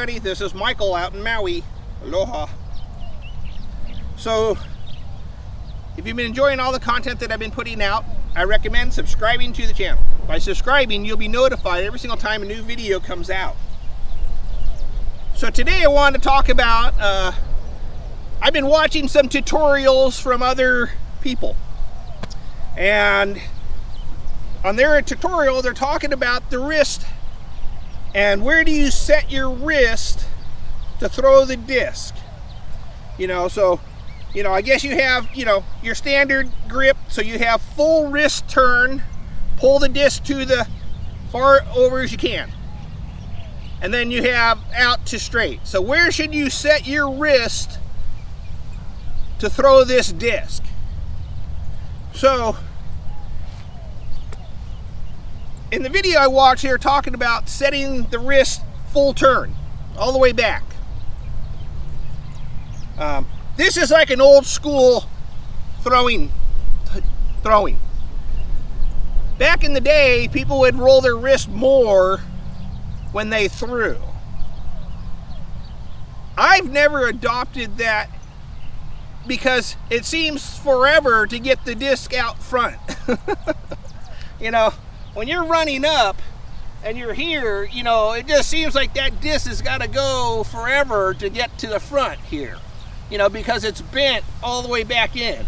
everybody. This is Michael out in Maui. Aloha. So, if you've been enjoying all the content that I've been putting out, I recommend subscribing to the channel. By subscribing, you'll be notified every single time a new video comes out. So today I wanted to talk about, I've been watching some tutorials from other people. And on their tutorial, they're talking about the wrist and where do you set your wrist to throw the disc. I guess you have, your standard grip, so you have full wrist turn, pull the disc to the far over as you can. And then you have out to straight. So where should you set your wrist to throw this disc? So, in the video I watched here, talking about setting the wrist full turn, all the way back. This is like an old school throwing. Back in the day, people would roll their wrist more when they threw. I've never adopted that because it seems forever to get the disc out front. When you're running up and you're here, it just seems like that disc has got to go forever to get to the front here, because it's bent all the way back in.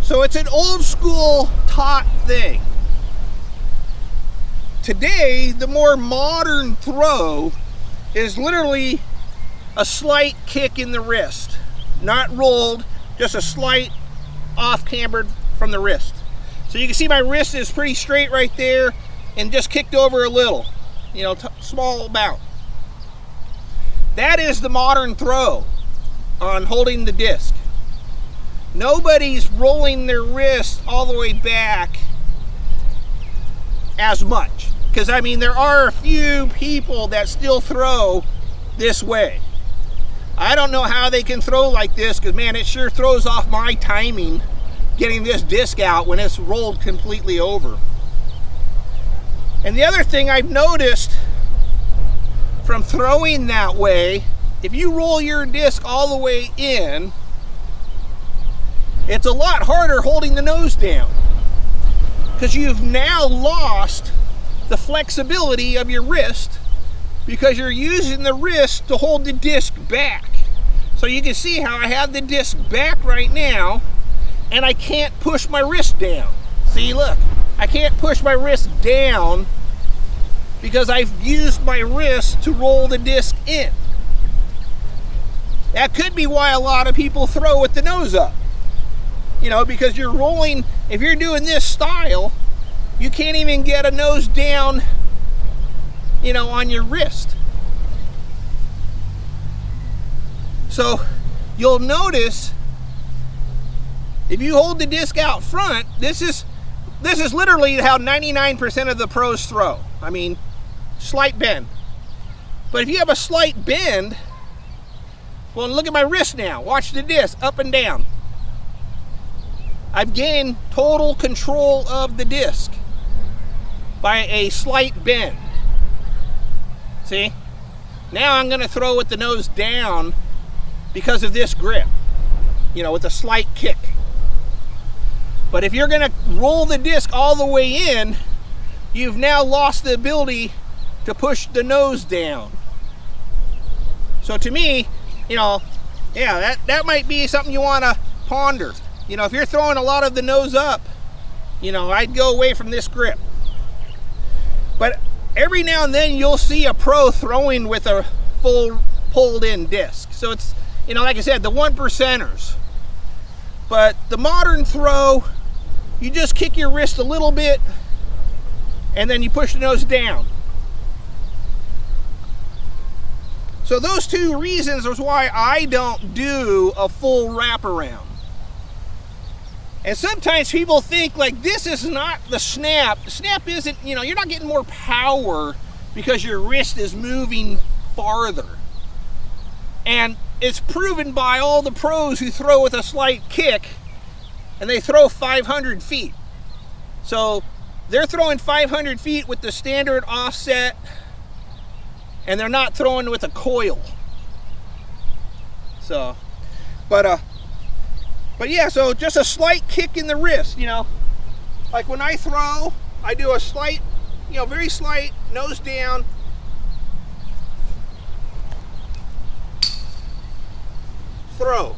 So it's an old school taught thing. Today, the more modern throw is literally a slight kick in the wrist. Not rolled, just a slight off-cambered from the wrist. So you can see my wrist is pretty straight right there and just kicked over a little, small amount. That is the modern throw on holding the disc. Nobody's rolling their wrist all the way back as much. Because, there are a few people that still throw this way. I don't know how they can throw like this, because, man, it sure throws off my timing getting this disc out when it's rolled completely over. And the other thing I've noticed from throwing that way, if you roll your disc all the way in, it's a lot harder holding the nose down, because you've now lost the flexibility of your wrist because you're using the wrist to hold the disc back. So you can see how I have the disc back right now and I can't push my wrist down. See, look, I can't push my wrist down because I've used my wrist to roll the disc in. That could be why a lot of people throw with the nose up. Because you're rolling, if you're doing this style, you can't even get a nose down, on your wrist. So you'll notice if you hold the disc out front, this is literally how 99% of the pros throw. Slight bend. But if you have a slight bend, well, look at my wrist now. Watch the disc up and down. I've gained total control of the disc by a slight bend. See? Now I'm going to throw with the nose down because of this grip, with a slight kick. But if you're going to roll the disc all the way in, you've now lost the ability to push the nose down. So to me, that might be something you want to ponder. If you're throwing a lot of the nose up, I'd go away from this grip. But every now and then you'll see a pro throwing with a full pulled in disc. So it's, like I said, the 1%ers. But the modern throw, you just kick your wrist a little bit and then you push the nose down. So those two reasons is why I don't do a full wraparound. And sometimes people think like this is not the snap. The snap isn't, you're not getting more power because your wrist is moving farther. And it's proven by all the pros who throw with a slight kick and they throw 500 feet. So they're throwing 500 feet with the standard offset, and they're not throwing with a coil. So, but yeah, so just a slight kick in the wrist, you know. Like when I throw, I do a slight, you know, very slight nose down. Throw.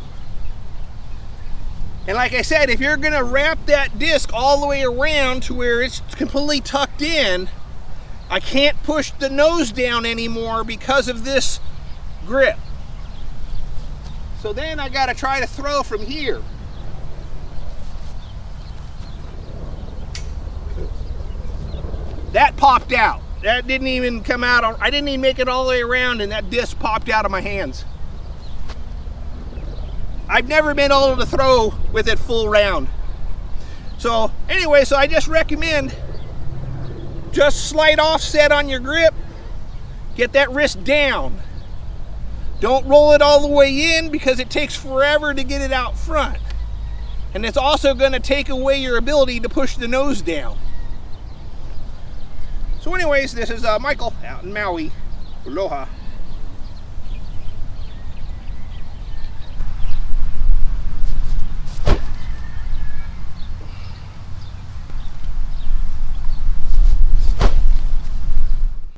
And like I said, if you're gonna wrap that disc all the way around to where it's completely tucked in, I can't push the nose down anymore because of this grip. So then I gotta try to throw from here. That popped out. That didn't even come out. I didn't even make it all the way around, and that disc popped out of my hands. I've never been able to throw with it full round. So anyway, so I just recommend just slight offset on your grip. Get that wrist down. Don't roll it all the way in because it takes forever to get it out front. And it's also going to take away your ability to push the nose down. So anyways, this is Michael out in Maui. Aloha.